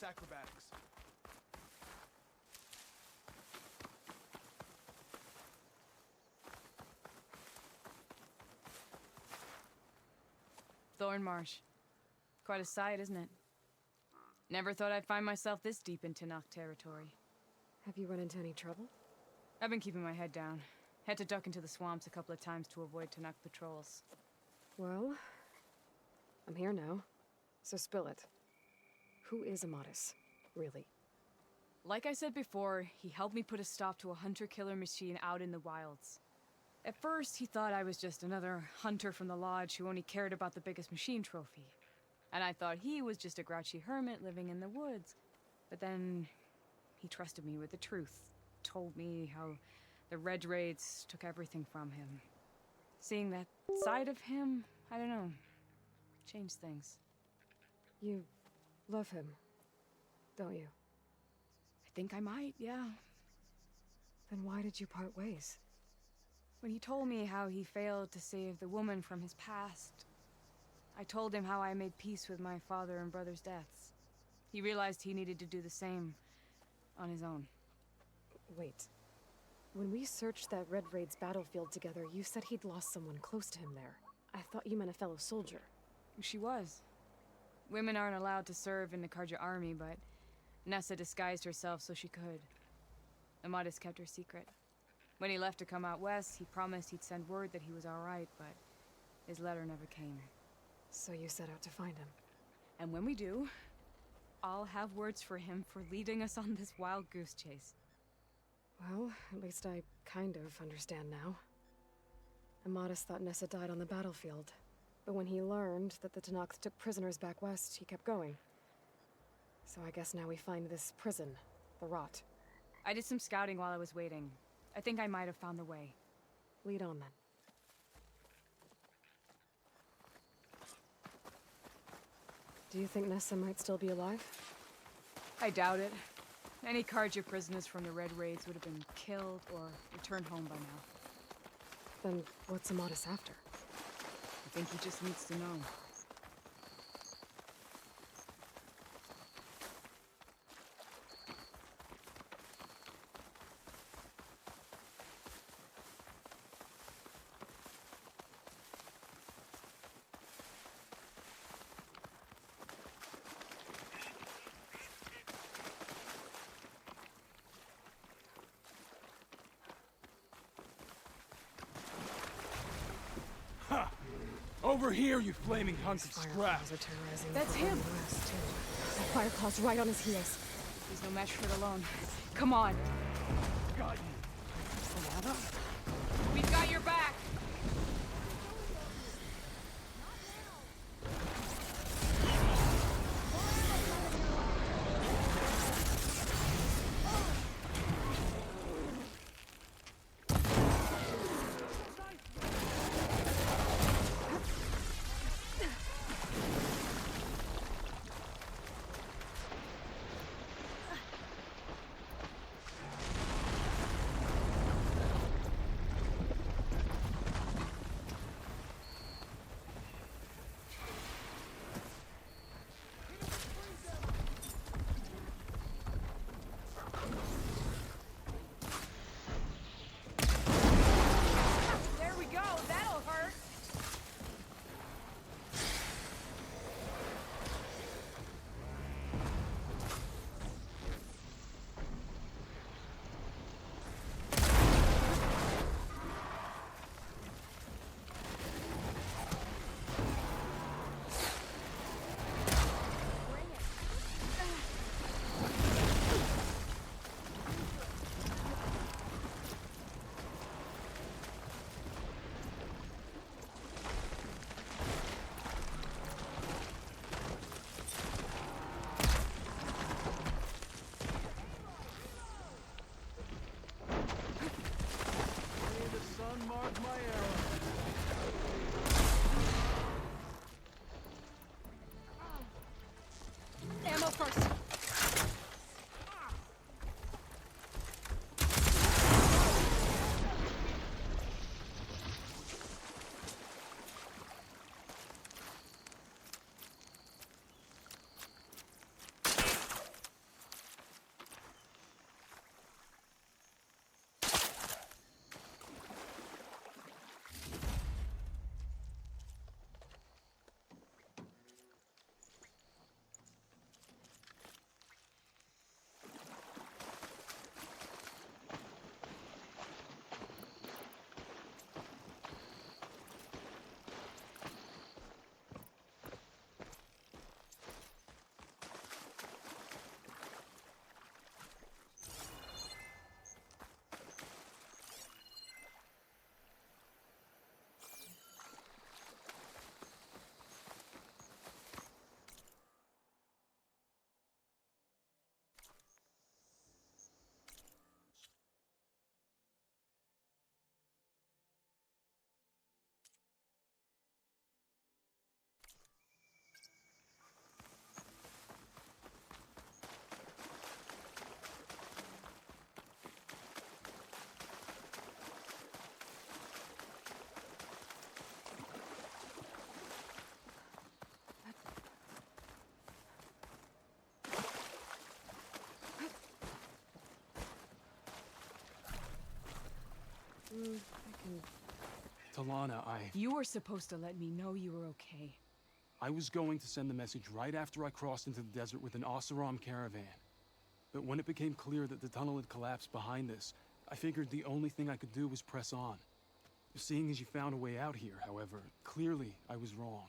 this acrobatics. Thornmarsh. Quite a sight, isn't it? Never thought I'd find myself this deep into Tenakth territory. Have you run into any trouble? I've been keeping my head down. Had to duck into the swamps a couple of times to avoid Tenakth patrols. Well, I'm here now, so spill it. Who is Amatis, really? Like I said before, he helped me put a stop to a hunter-killer machine out in the wilds. At first, he thought I was just another hunter from the lodge who only cared about the biggest machine trophy. And I thought he was just a grouchy hermit living in the woods. But then, he trusted me with the truth. Told me how the Red Raids took everything from him. Seeing that side of him, I don't know, changed things. You love him, don't you? I think I might, yeah. Then why did you part ways? When he told me how he failed to save the woman from his past, I told him how I made peace with my father and brother's deaths. He realized he needed to do the same on his own. Wait. When we searched that Red Raid's battlefield together, you said he'd lost someone close to him there. I thought you meant a fellow soldier. She was. Women aren't allowed to serve in the Karja army, but Nessa disguised herself so she could. Amatis kept her secret. When he left to come out west, he promised he'd send word that he was all right, but his letter never came. So you set out to find him. And when we do, I'll have words for him for leading us on this wild goose chase. Well, at least I kind of understand now. Amatis thought Nessa died on the battlefield, but when he learned that the Tenakth took prisoners back west, he kept going. So I guess now we find this prison, the Rot. I did some scouting while I was waiting. I think I might have found the way. Lead on then. Do you think Nessa might still be alive? I doubt it. Any Karja prisoners from the Red Raids would have been killed or returned home by now. Then what's Amatis after? I think he just needs to know. Over here, you flaming hunk of scrap! Fireflies are terrorizing That's the him! West, too. That Firefly's right on his heels. He's no match for it alone. Come on. Got you! We've got your back! There we go! That'll hurt! May the sun mark my arrow. Ammo first! I can... Talana, You were supposed to let me know you were okay. I was going to send the message right after I crossed into the desert with an Oseram caravan. But when it became clear that the tunnel had collapsed behind us, I figured the only thing I could do was press on. Seeing as you found a way out here, however, clearly I was wrong.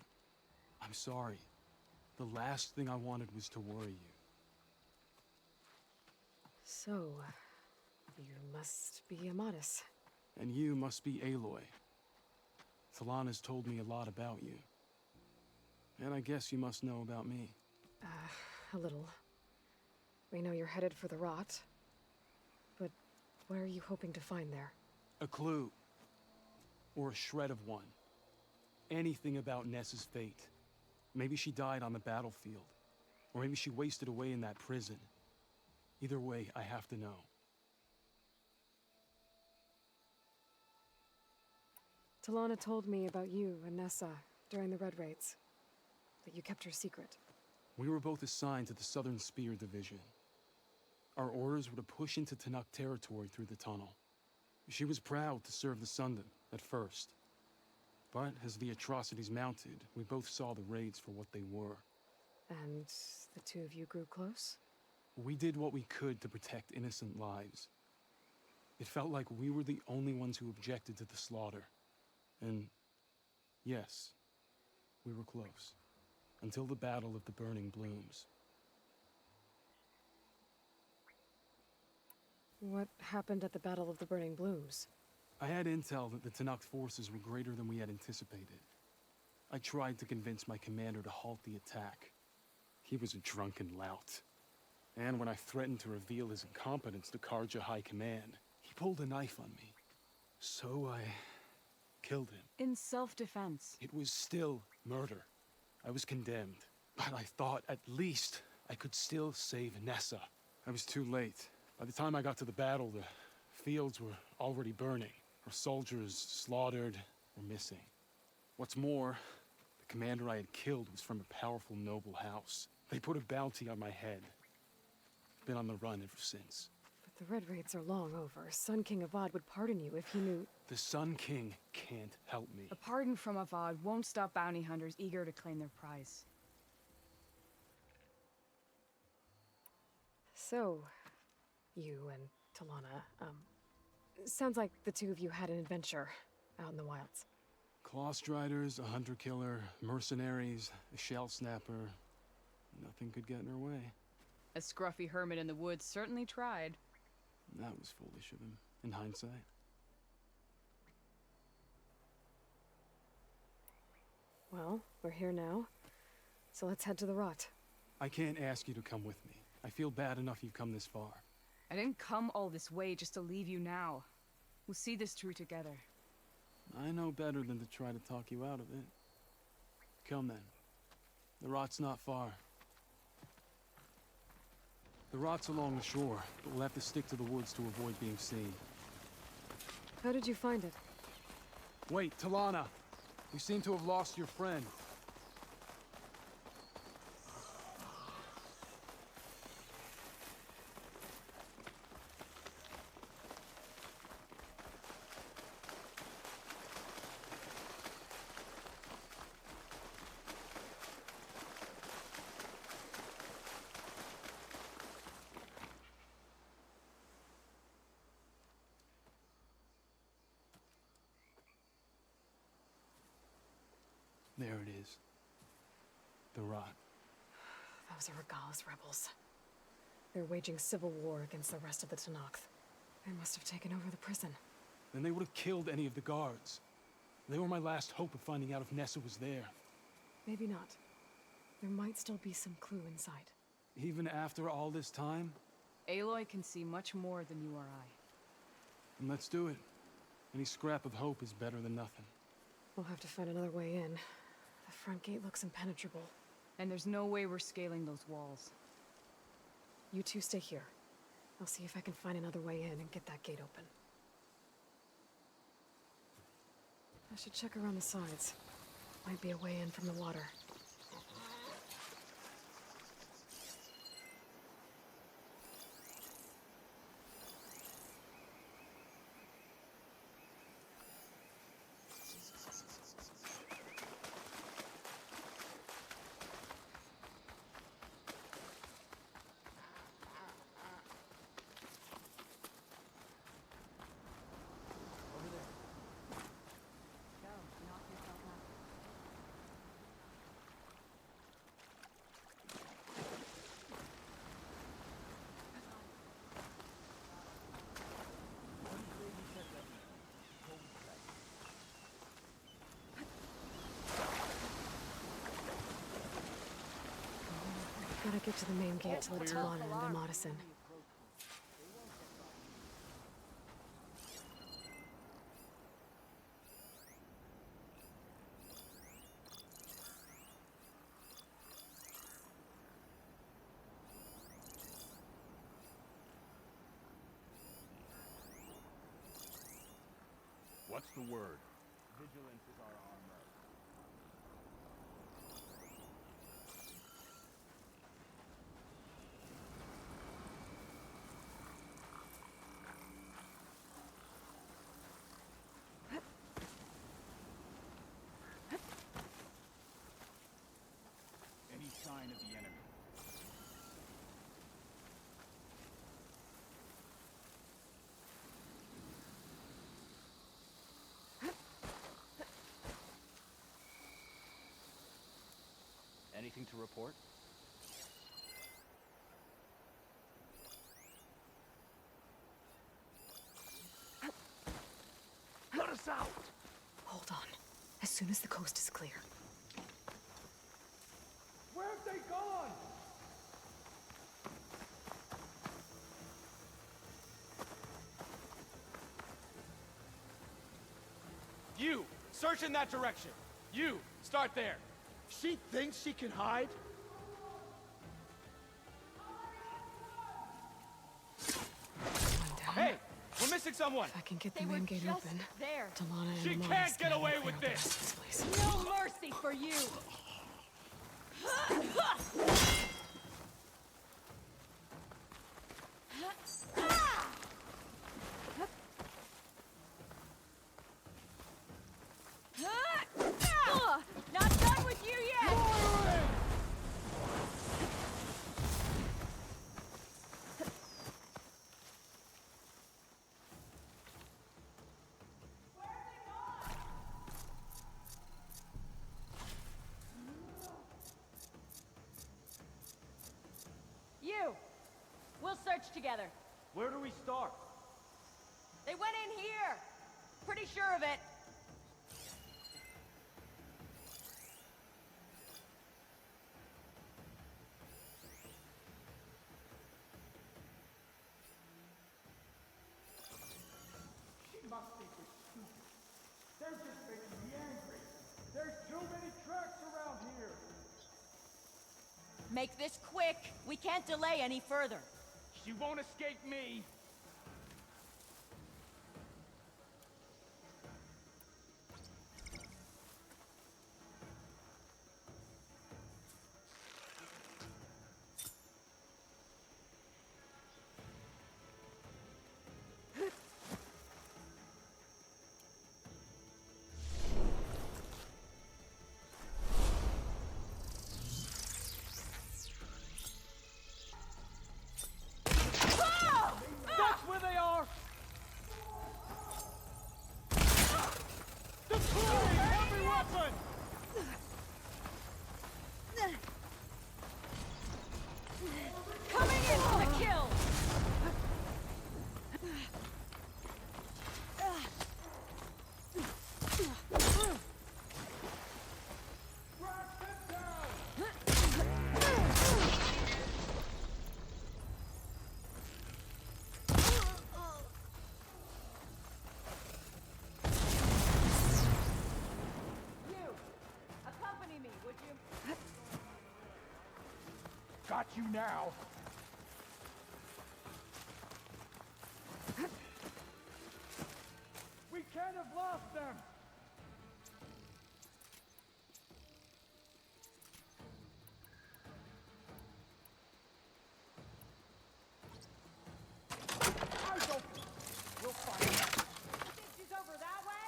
I'm sorry. The last thing I wanted was to worry you. So, you must be Amatis. And you must be Aloy. Talana's told me a lot about you. And I guess you must know about me. A little. We know you're headed for the rot. But what are you hoping to find there? A clue. Or a shred of one. Anything about Nessa's fate. Maybe she died on the battlefield. Or maybe she wasted away in that prison. Either way, I have to know. Talana told me about you and Nessa during the Red Raids. That you kept her secret. We were both assigned to the Southern Spear Division. Our orders were to push into Tanakh territory through the tunnel. She was proud to serve the Sundom at first. But as the atrocities mounted, we both saw the raids for what they were. And the two of you grew close? We did what we could to protect innocent lives. It felt like we were the only ones who objected to the slaughter. And yes, we were close. Until the Battle of the Burning Blooms. What happened at the Battle of the Burning Blooms? I had intel that the Tanakh forces were greater than we had anticipated. I tried to convince my commander to halt the attack. He was a drunken lout. And when I threatened to reveal his incompetence to Karja High Command, he pulled a knife on me. So I killed him. In self-defense. It was still murder. I was condemned. But I thought at least I could still save Nessa. I was too late. By the time I got to the battle, the fields were already burning. Our soldiers slaughtered or missing. What's more, the commander I had killed was from a powerful noble house. They put a bounty on my head. Been on the run ever since. But the Red Raids are long over. Sun King Avad would pardon you if he knew... The Sun King can't help me. A pardon from Avad won't stop bounty hunters eager to claim their prize. So, you and Talana, sounds like the two of you had an adventure out in the wilds. Claw Striders, a hunter-killer, mercenaries, a shell snapper. Nothing could get in her way. A scruffy hermit in the woods certainly tried. That was foolish of him, in hindsight. Well, we're here now, so let's head to the rot. I can't ask you to come with me. I feel bad enough you've come this far. I didn't come all this way just to leave you now. We'll see this through together. I know better than to try to talk you out of it. Come then. The rot's not far. The rot's along the shore, but we'll have to stick to the woods to avoid being seen. How did you find it? Wait, Talana! We seem to have lost your friend. There it is. The rot. Those are Regala's rebels. They're waging civil war against the rest of the Tanakh. They must have taken over the prison. Then they would have killed any of the guards. They were my last hope of finding out if Nessa was there. Maybe not. There might still be some clue inside. Even after all this time? Aloy can see much more than you or I. Then let's do it. Any scrap of hope is better than nothing. We'll have to find another way in. The front gate looks impenetrable. And there's no way we're scaling those walls. You two stay here. I'll see if I can find another way in and get that gate open. I should check around the sides. Might be a way in from the water. get to the main gate to let Talana and Amadis in. What's the word? Vigilance is our armor. Any sign of the enemy? Anything to report? Let us out! Hold on. As soon as the coast is clear. Where have they gone? You! Search in that direction! You! Start there! She thinks she can hide? One down. Hey! We're missing someone! If I can get the They were main gate just open, there. Talana and She Amadis can't get can away clear with out the this. rest of place. No mercy for you! Not done with you yet! You! We'll search together. Where do we start? They went in here! Pretty sure of it. She must think we're stupid. They're just making me angry. There's too many tracks around here. Make this quick. We can't delay any further. She won't escape me. That's where they are! Deploy every weapon! Coming in for the kill! Crack them down! You! Accompany me, would you? Got you now. We can't have lost them. I don't. We'll find out. You think she's over that way?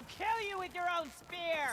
kill you with your own spear!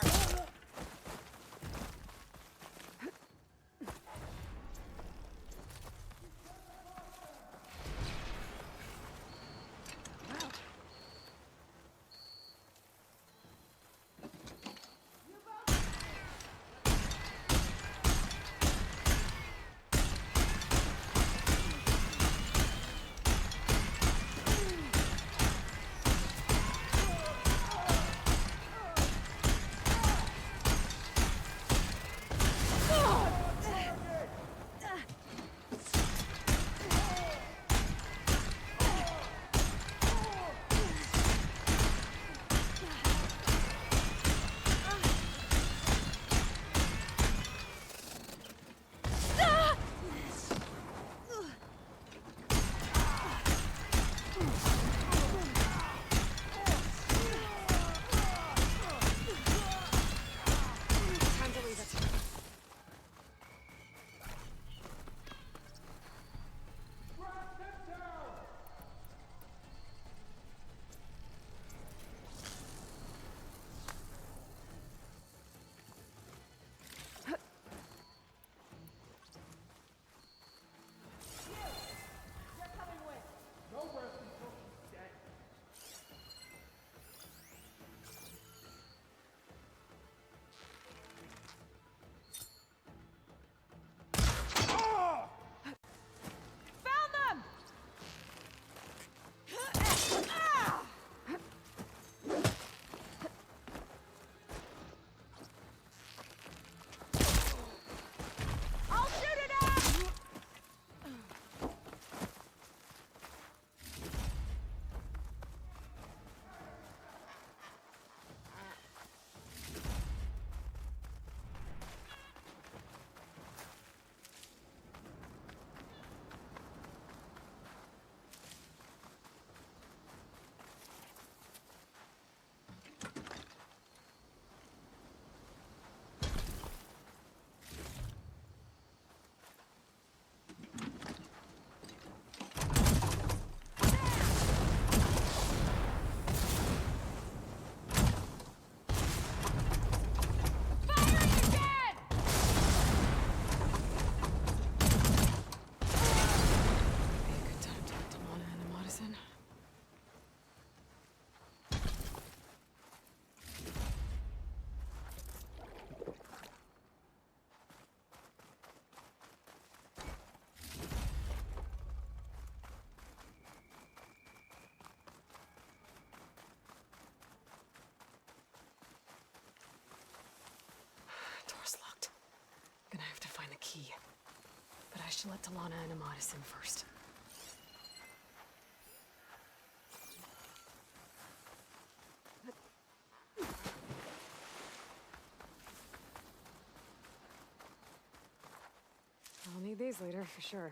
Time to leave it. Found them! I'll shoot it out! Firing again! Be a good time to get to Lana and Madison. Door's locked. Gonna have to find the key. But I should let Talana and Madison first. I'll need these later, for sure.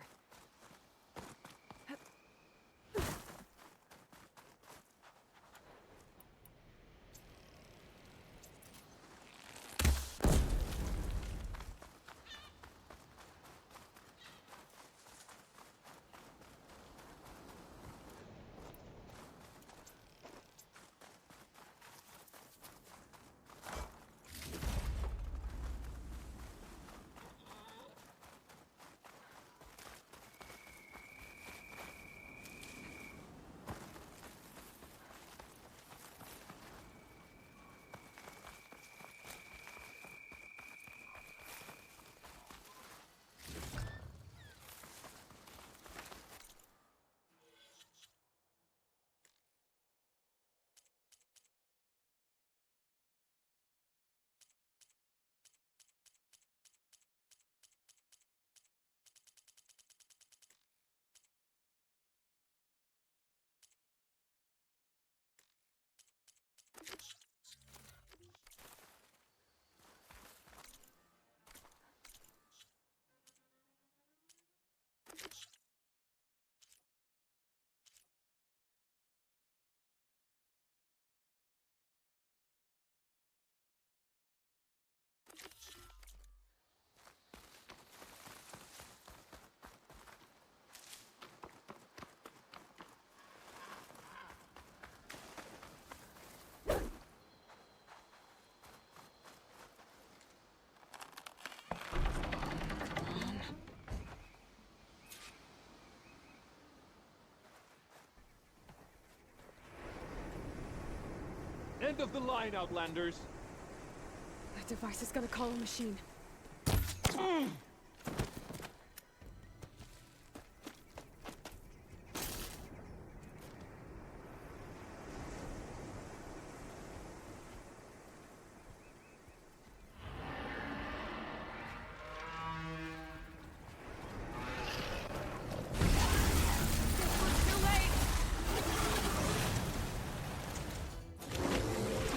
End of the line, Outlanders! That device is gonna call a machine. Too late!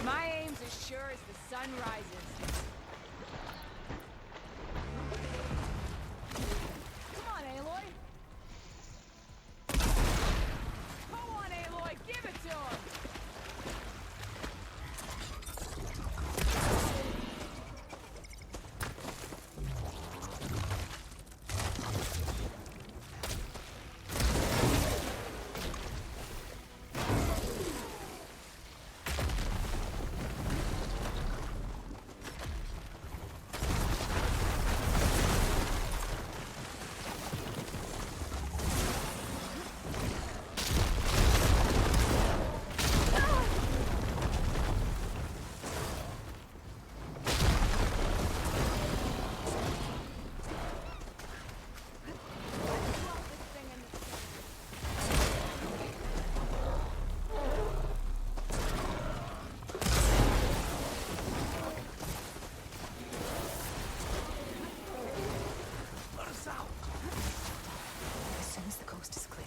My aim's as sure as the sun rises. Come on, Aloy! Come on, Aloy! Give it to him! As soon as the coast is clear.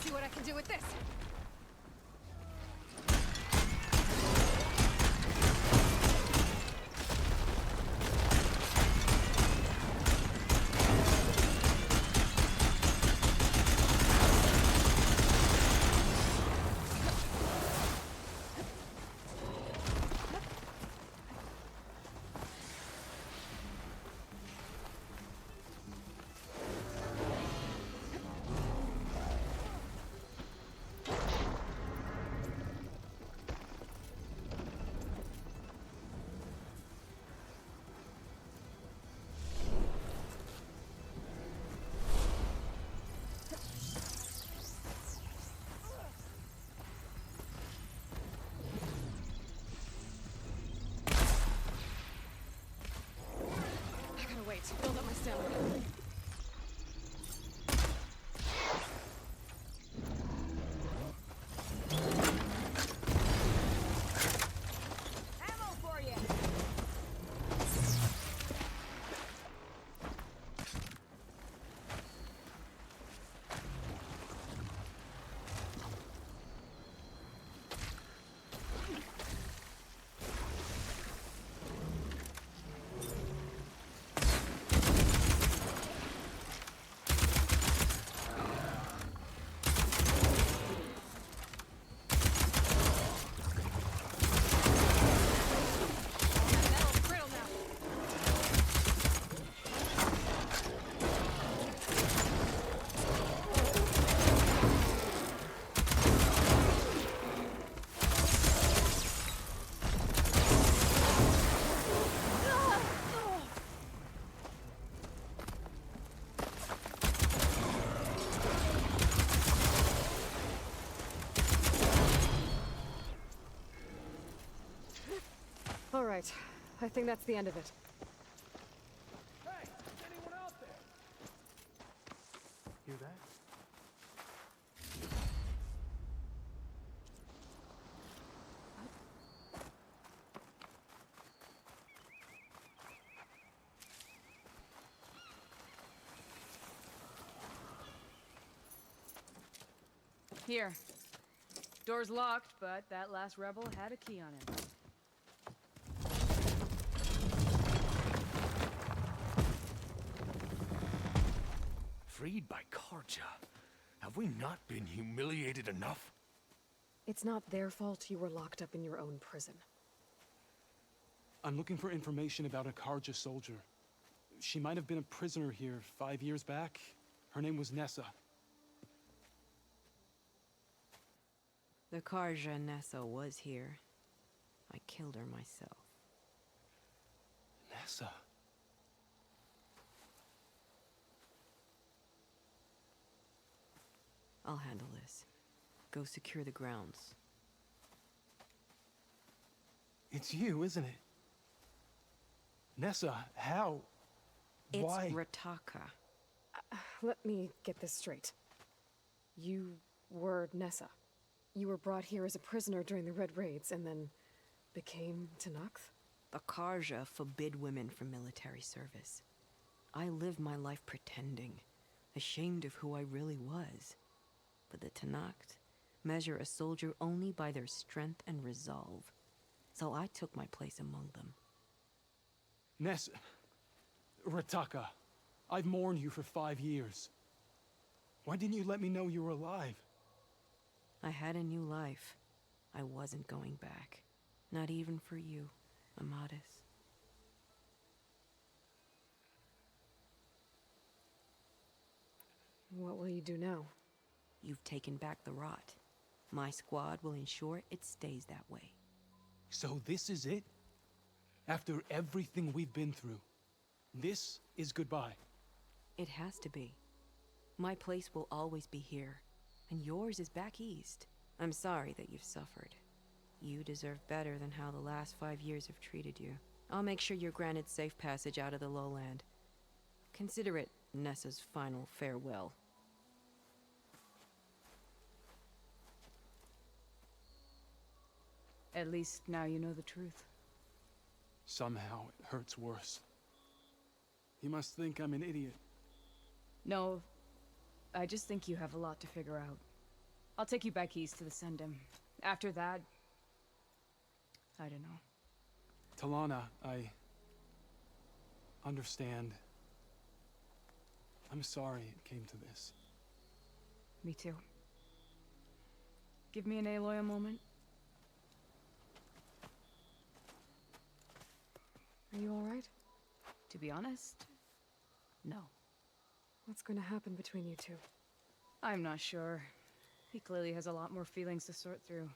See what I can do with this. Wait, build up my stamina. Ammo for you! Metal's brittle now. All right. I think that's the end of it. Hey, is anyone out there? Hear that? Here. Door's locked, but that last rebel had a key on it. Freed by Karja. Have we not been humiliated enough? It's not their fault you were locked up in your own prison. I'm looking for information about a Karja soldier. She might have been a prisoner here 5 years back. Her name was Nessa. The Karja Nessa was here. I killed her myself. Nessa? I'll handle this. Go secure the grounds. It's you, isn't it? Nessa, how? It's Why? Rataka. Let me get this straight. You were Nessa. You were brought here as a prisoner during the Red Raids and then became Tenakth? The Karja forbid women from military service. I lived my life pretending, ashamed of who I really was. But the Tenakth measure a soldier only by their strength and resolve. So I took my place among them. Nessa... Rataka, I've mourned you for 5 years. Why didn't you let me know you were alive? I had a new life. I wasn't going back. Not even for you, Amadis. What will you do now? You've taken back the rot. My squad will ensure it stays that way. So this is it? After everything we've been through, this is goodbye. It has to be. My place will always be here, and yours is back east. I'm sorry that you've suffered. You deserve better than how the last 5 years have treated you. I'll make sure you're granted safe passage out of the lowland. Consider it Nessa's final farewell. At least now you know the truth. Somehow it hurts worse. You must think I'm an idiot. No, I just think you have a lot to figure out. I'll take you back east to the Sendem. After that, I don't know. Talana, I understand. I'm sorry it came to this. Me too. Give me an Aloy a moment. Are you alright? To be honest, no. What's going to happen between you two? I'm not sure. He clearly has a lot more feelings to sort through.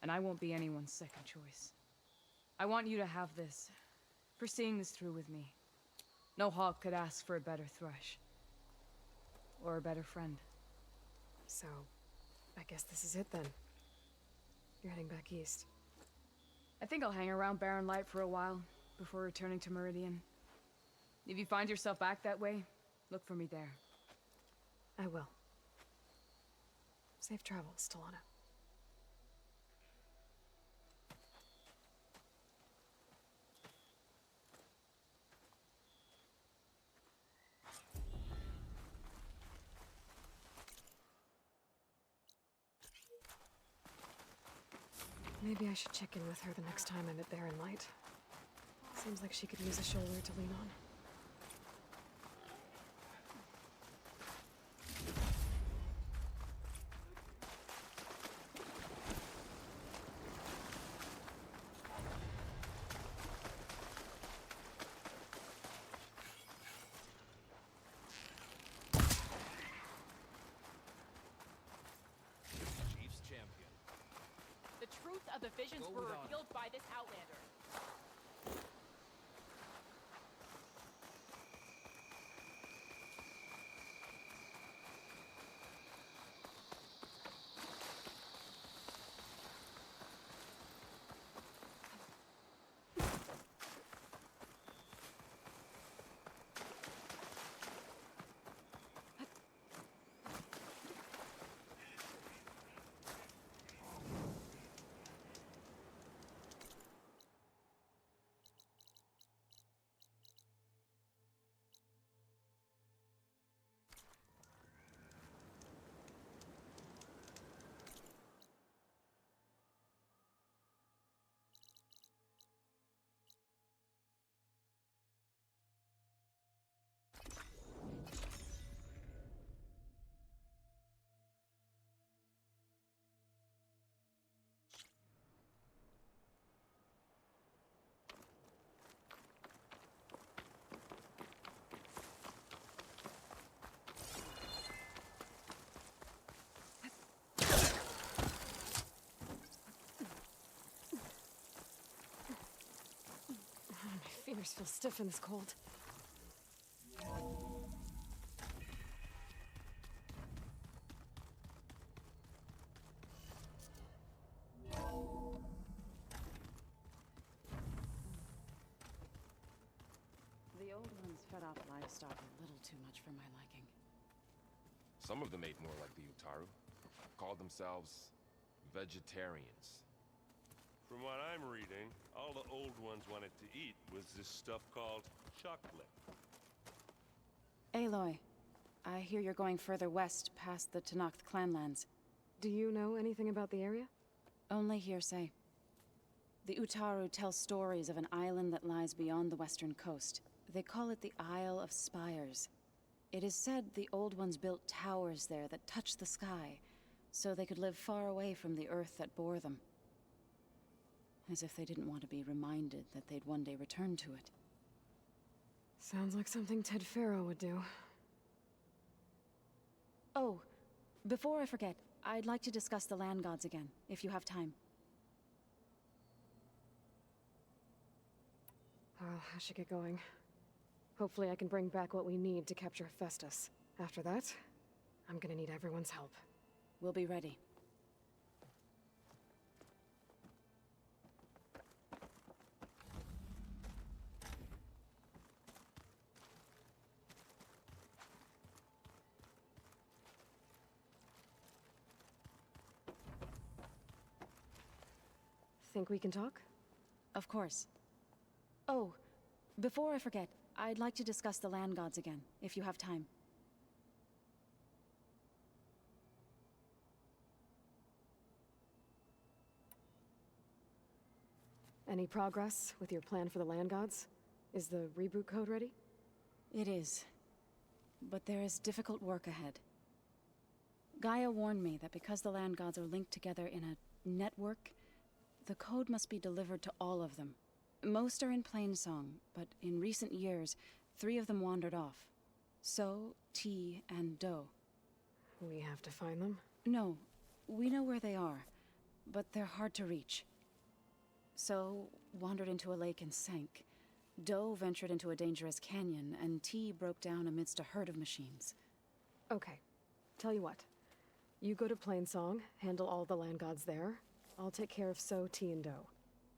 And I won't be anyone's second choice. I want you to have this. For seeing this through with me. No hawk could ask for a better thrush. Or a better friend. So, I guess this is it then. You're heading back east. I think I'll hang around Barren Light for a while, before returning to Meridian. If you find yourself back that way, look for me there. I will. Safe travels, Talana. Maybe I should check in with her the next time I'm at Barren Light. Seems like she could use a shoulder to lean on. Chief's champion. The truth of the visions Go were with honor. revealed by this Outlander. shoulders feel stiff in this cold. The old ones fed off livestock a little too much for my liking. Some of them ate more like the Utaru. Called themselves vegetarians. From what I'm reading, all the old ones wanted to eat was this stuff called chocolate. Aloy, I hear you're going further west past the Tenakth clanlands. Do you know anything about the area? Only hearsay. The Utaru tell stories of an island that lies beyond the western coast. They call it the Isle of Spires. It is said the old ones built towers there that touch the sky, so they could live far away from the earth that bore them. As if they didn't want to be reminded that they'd one day return to it. Sounds like something Ted Faro would do. Oh, before I forget, I'd like to discuss the land gods again, if you have time. Well, I should get going. Hopefully I can bring back what we need to capture Festus. After that, I'm gonna need everyone's help. We'll be ready. Think we can talk? Of course. Oh, before I forget, I'd like to discuss the land gods again, if you have time. Any progress with your plan for the land gods? Is the reboot code ready? It is. But there is difficult work ahead. Gaia warned me that because the land gods are linked together in a network, the code must be delivered to all of them. Most are in Plainsong, but in recent years, 3 of them wandered off. So, T, and Do. We have to find them? No, we know where they are, but they're hard to reach. So, wandered into a lake and sank. Do ventured into a dangerous canyon, and T broke down amidst a herd of machines. Okay. Tell you what. You go to Plainsong, handle all the land gods there. I'll take care of So, T, and Do.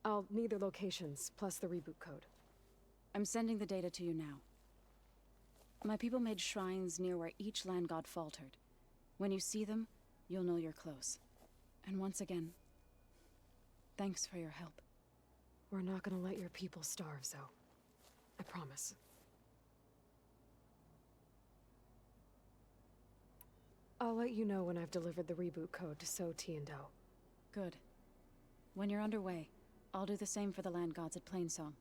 I'll need their locations, plus the reboot code. I'm sending the data to you now. My people made shrines near where each land god faltered. When you see them, you'll know you're close. And once again, thanks for your help. We're not gonna let your people starve, Zoe. I promise. I'll let you know when I've delivered the reboot code to So, T, and Do. Good. When you're underway, I'll do the same for the land gods at Plainsong.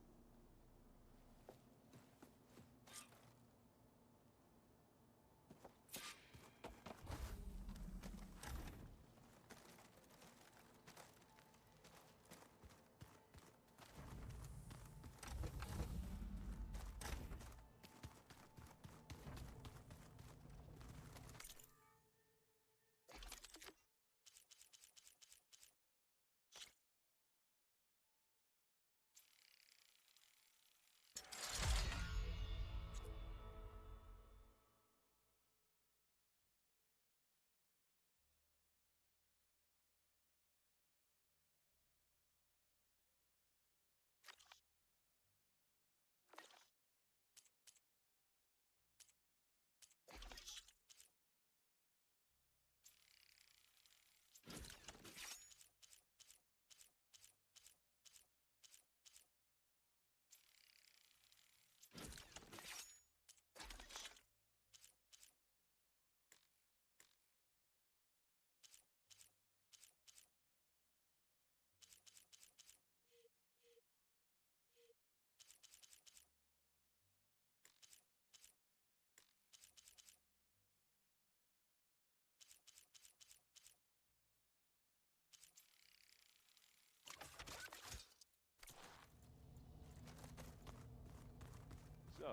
So,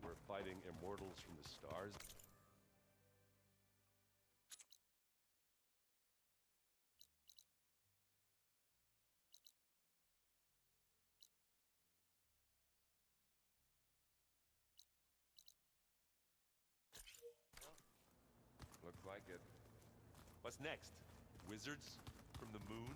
we're fighting immortals from the stars? like it. What's next? Wizards from the moon?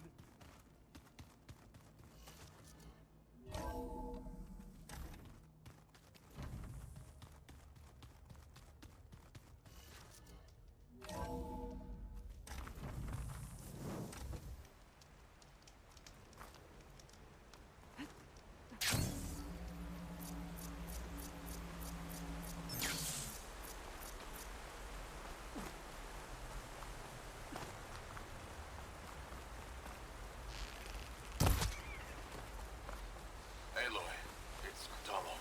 Aloy, it's Cthulhu.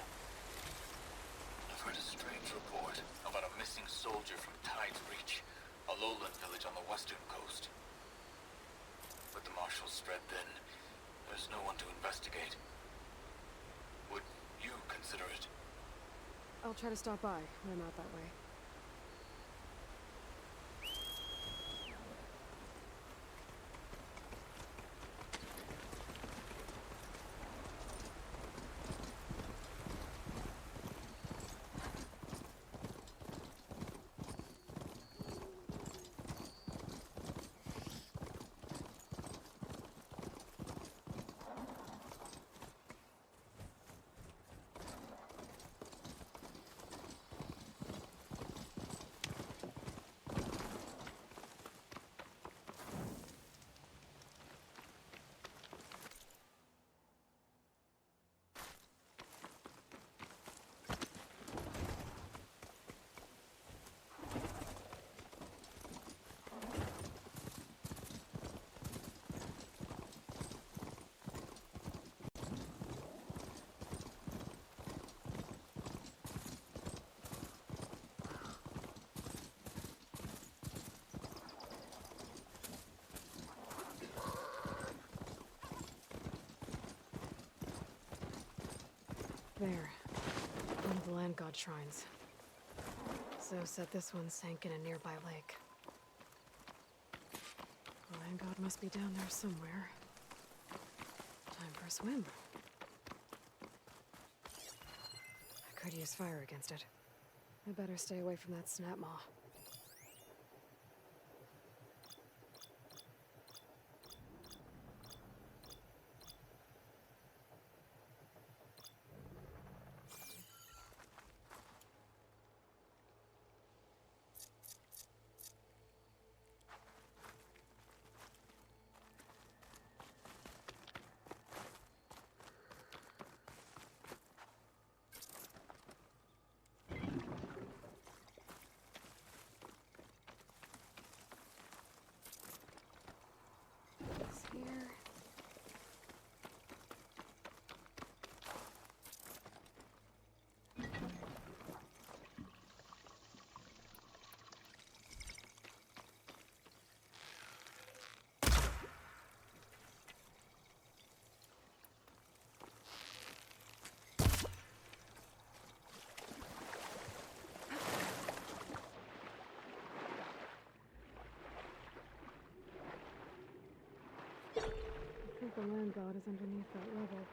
I've heard a strange report about a missing soldier from Tide's Reach, a lowland village on the western coast. With the marshals spread thin, there's no one to investigate. Would you consider it? I'll try to stop by when I'm out that way. There. One of the land god shrines. So said this one sank in a nearby lake. The land god must be down there somewhere. Time for a swim. I could use fire against it. I better stay away from that snap maw. Here. I think the land god is underneath that rubble.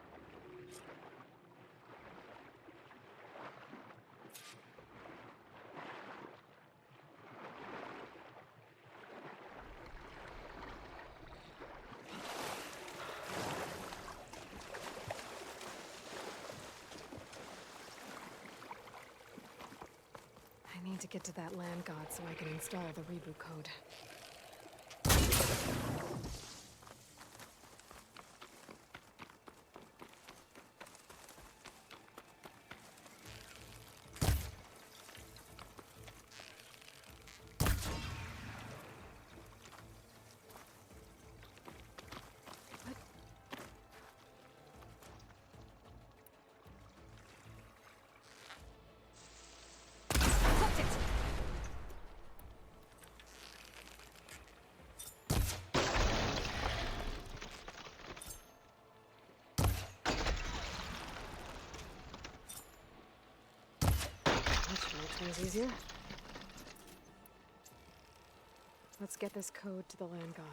I need to get to that land god so I can install the reboot code. Things easier. Let's get this code to the land god.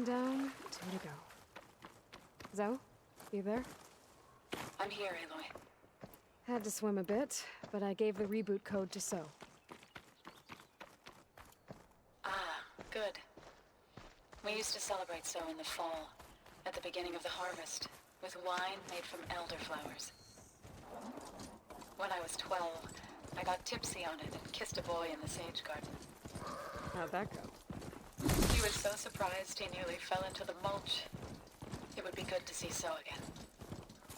One down, two to go. Zoe, you there? I'm here, Aloy. Had to swim a bit, but I gave the reboot code to So. Ah, good. We used to celebrate So in the fall, at the beginning of the harvest, with wine made from elderflowers. When I was 12, I got tipsy on it and kissed a boy in the sage garden. How'd that go? He was so surprised he nearly fell into the mulch. It would be good to see So again.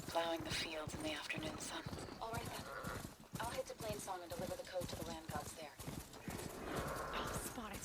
Plowing the fields in the afternoon sun. All right then. I'll head to Plainsong and deliver the code to the land gods there. Oh, spotted.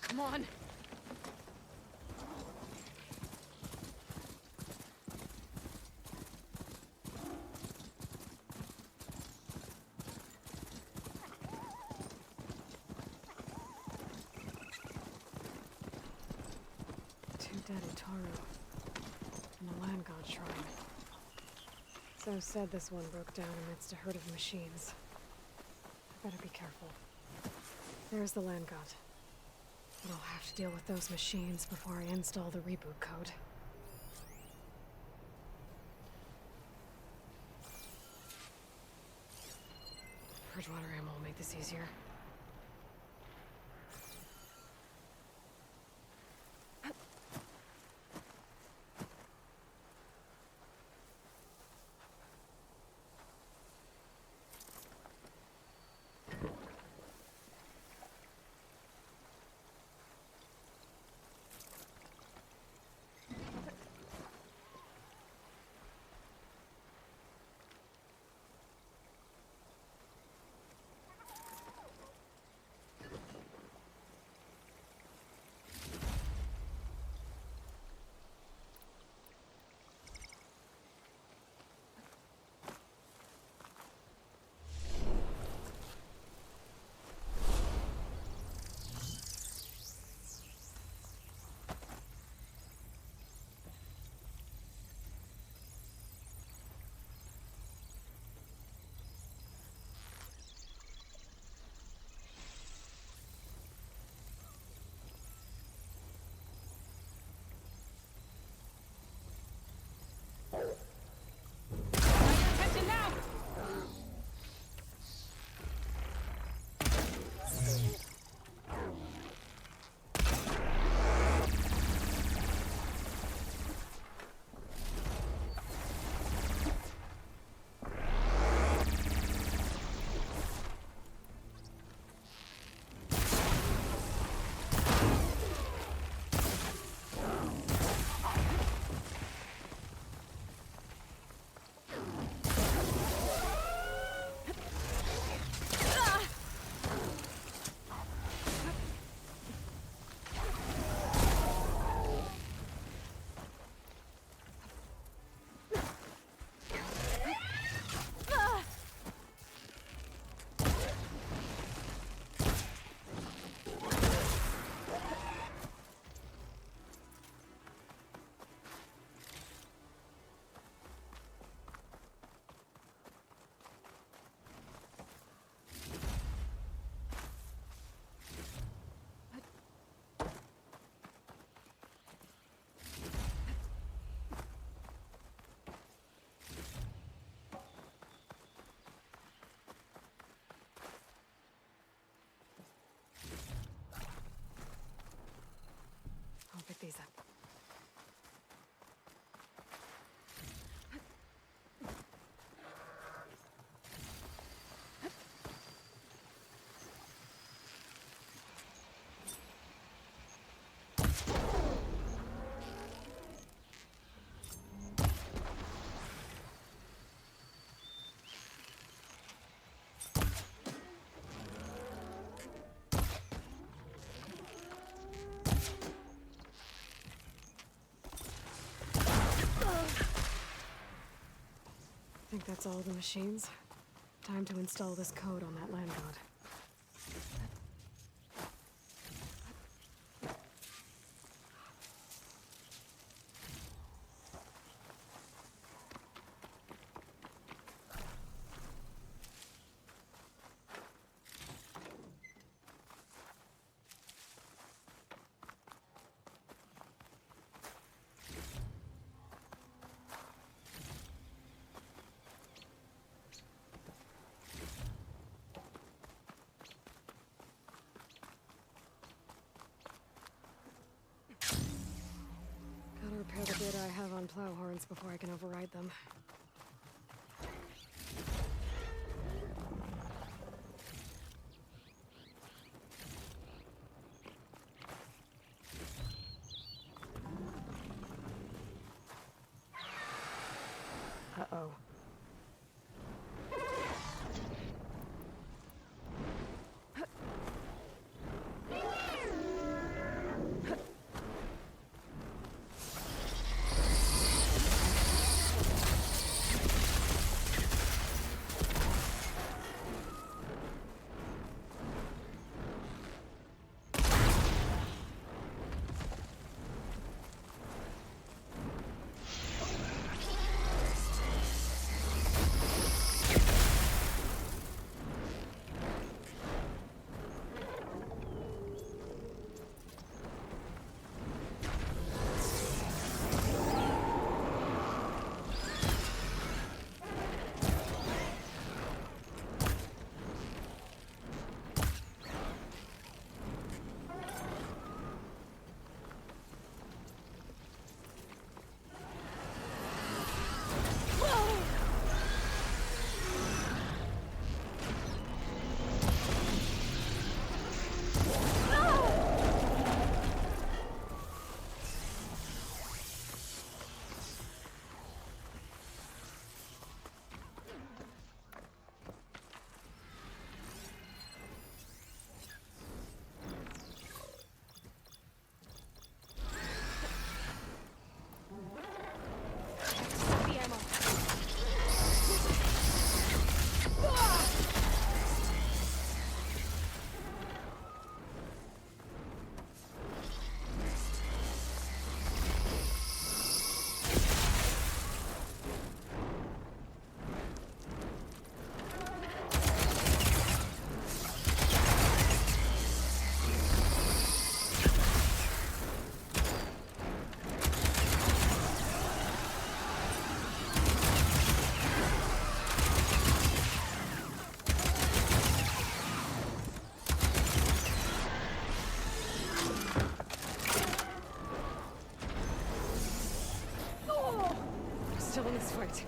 Come on. Two dead Utaru. And a land god shrine. So said this one broke down amidst a herd of machines. I better be careful. There's the land god. But I'll have to deal with those machines before I install the reboot code. Bridgewater ammo will make this easier. think that's all the machines. Time to install this code on that land god. Gotta repair the data I have on plow horns before I can override them. Uh-oh. Still in this fight.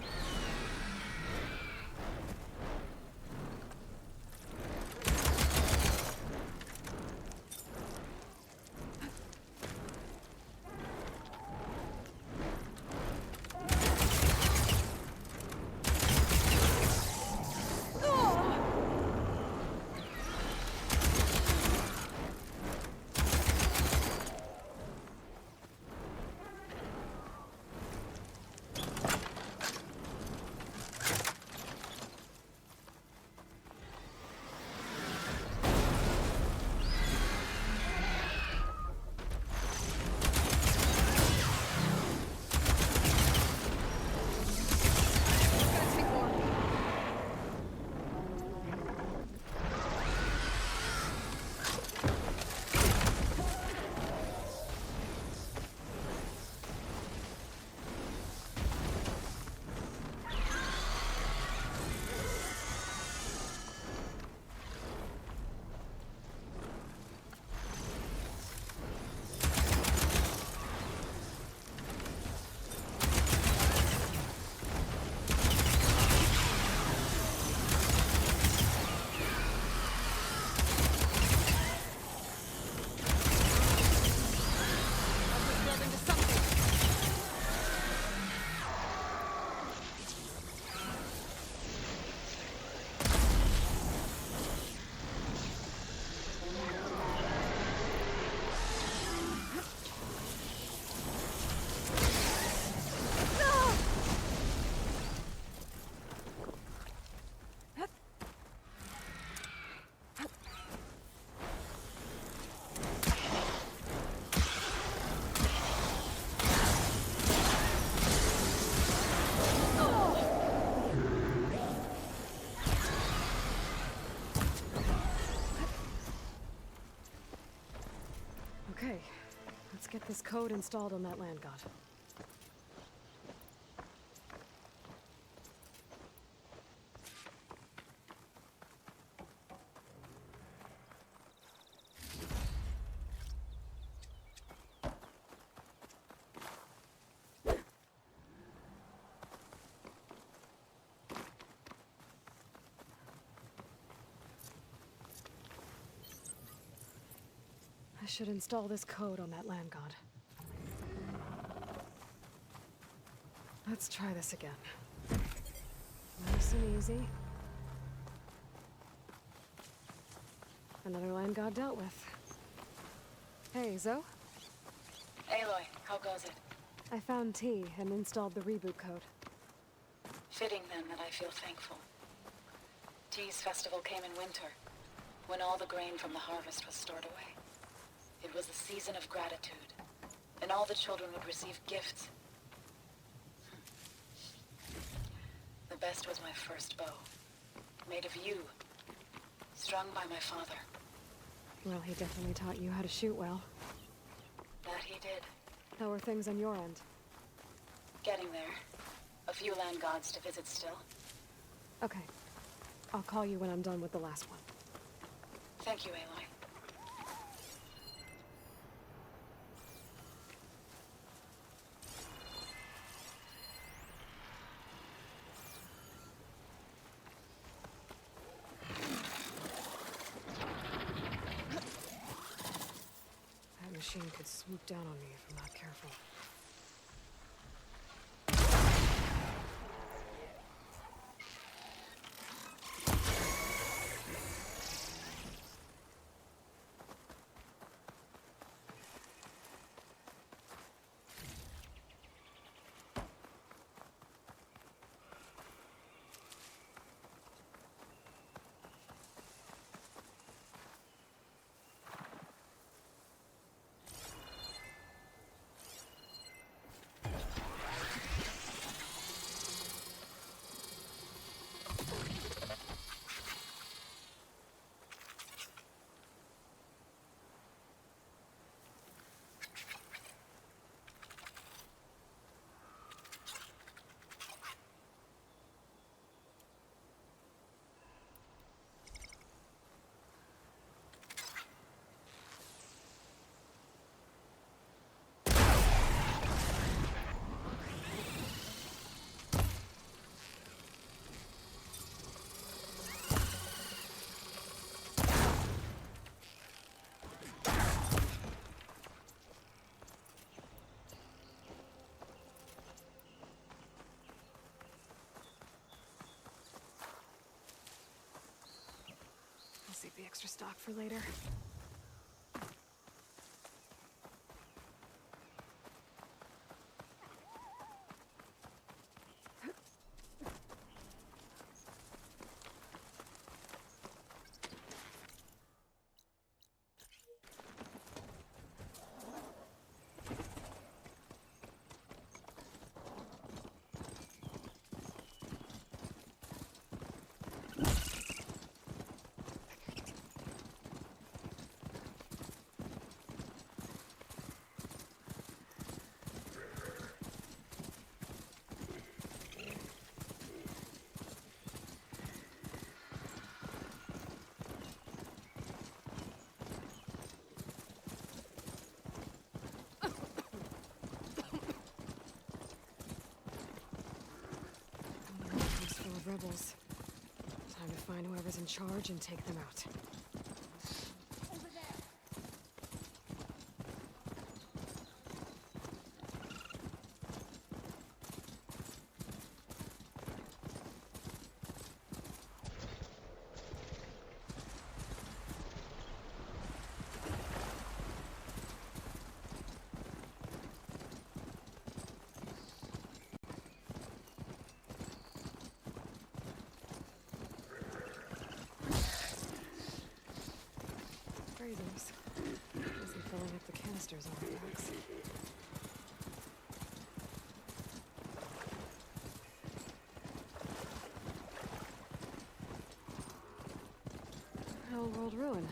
get this code installed on that land god. I should install this code on that land god. Let's try this again. Nice and easy. Another land god dealt with. Hey, Zoe? Aloy, how goes it? I found T and installed the reboot code. Fitting then that I feel thankful. T's festival came in winter, when all the grain from the harvest was stored away. It was a season of gratitude, and all the children would receive gifts. The best was my first bow, made of yew, strung by my father. Well, he definitely taught you how to shoot well. That he did. How are things on your end? Getting there. A few land gods to visit still. Okay. I'll call you when I'm done with the last one. Thank you, Aloy. That machine could swoop down on me if I'm not careful. Save the extra stock for later. Rebels. Time to find whoever's in charge and take them out. Phasers. Isn't filling up the canisters on our backs. Old world ruin.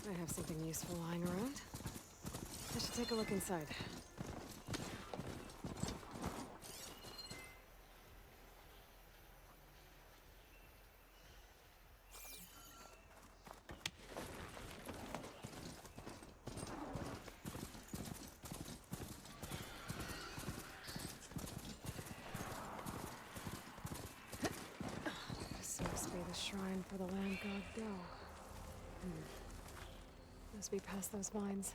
I have something useful lying around. I should take a look inside. This must be the shrine for the land god Do. Must be past those vines.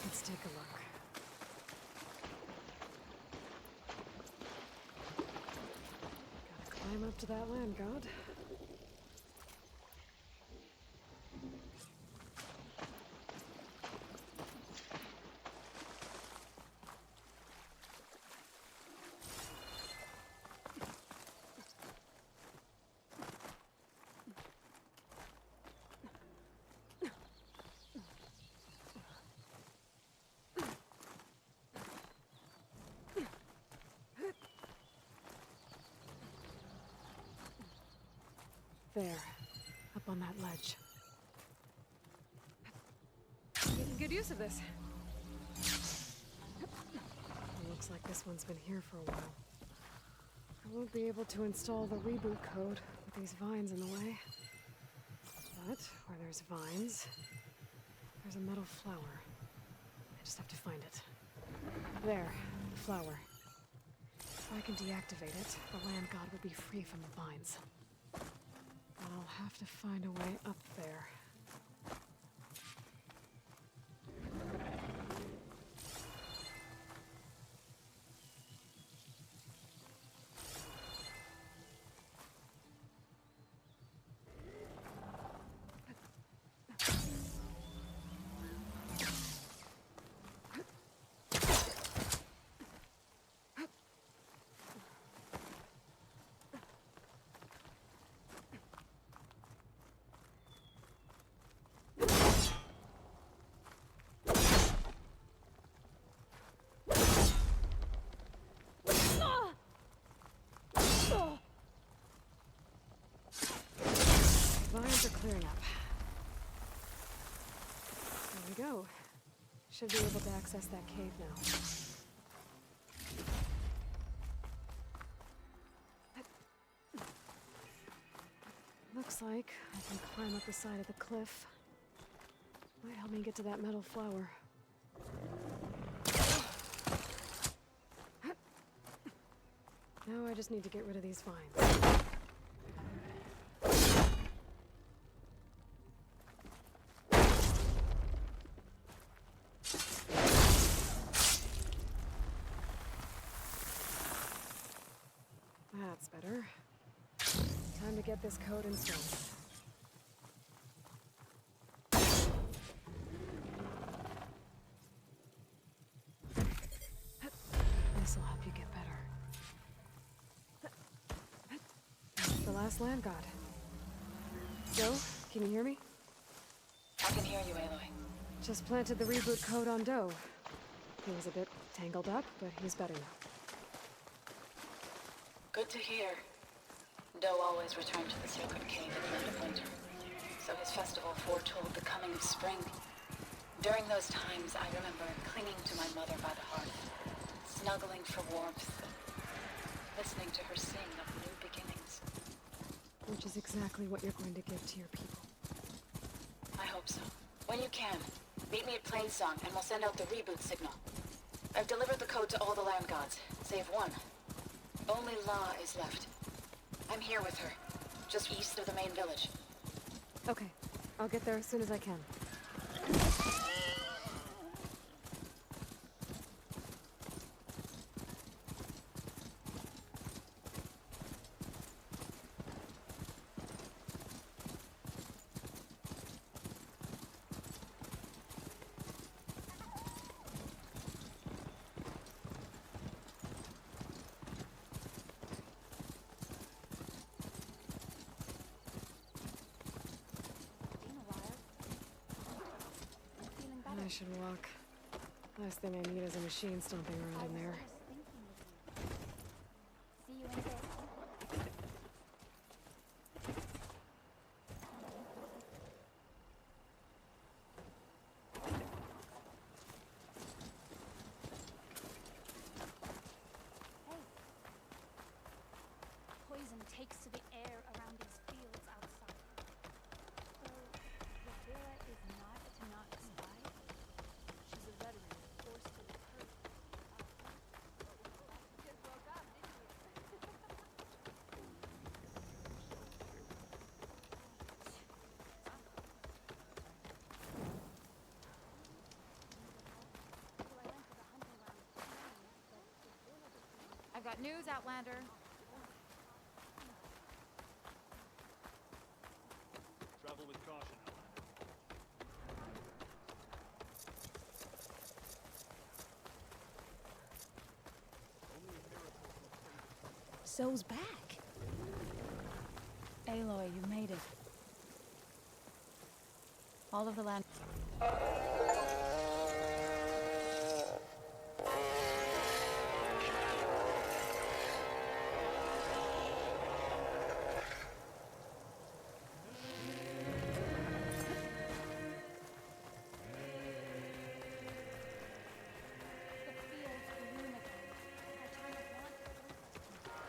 Let's take a look. Gotta climb up to that land god. There, up on that ledge. Making good use of this. It looks like this one's been here for a while. I won't be able to install the reboot code with these vines in the way. But where there's vines, there's a metal flower. I just have to find it. There, the flower. If I can deactivate it, the land god will be free from the vines. But I'll have to find a way up there. Vines are clearing up. There we go. Should be able to access that cave now. Looks like I can climb up the side of the cliff. Might help me get to that metal flower. Now I just need to get rid of these vines. That's better. Time to get this code installed. This'll help you get better. The last land god. Joe, can you hear me? I can hear you, Aloy. Just planted the reboot code on Doe. He was a bit tangled up, but he's better now. Good to hear. Doe always returned to the sacred cave at the end of winter, so his festival foretold the coming of spring. During those times, I remember clinging to my mother by the hearth, snuggling for warmth, listening to her sing of new beginnings. Which is exactly what you're going to give to your people. I hope so. When you can, meet me at Plainsong and we'll send out the reboot signal. I've delivered the code to all the land gods, save one. Only La is left. I'm here with her, just east of the main village. Okay, I'll get there as soon as I can. should walk. Last thing I need is a machine stomping around in there. See you in a bit. Poison takes to the air around these fields outside. So, Rivera is not a Tanakh spy? She's a veteran, forced to recruit. Just woke up, didn't you? So I went to the hunting ground this morning, but Rivera became... I've got news, Outlander. Travel with caution, So's back. Aloy, you made it. All of the land. The fields bloom again. Our time of want is over.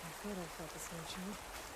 I thought I felt the same chill.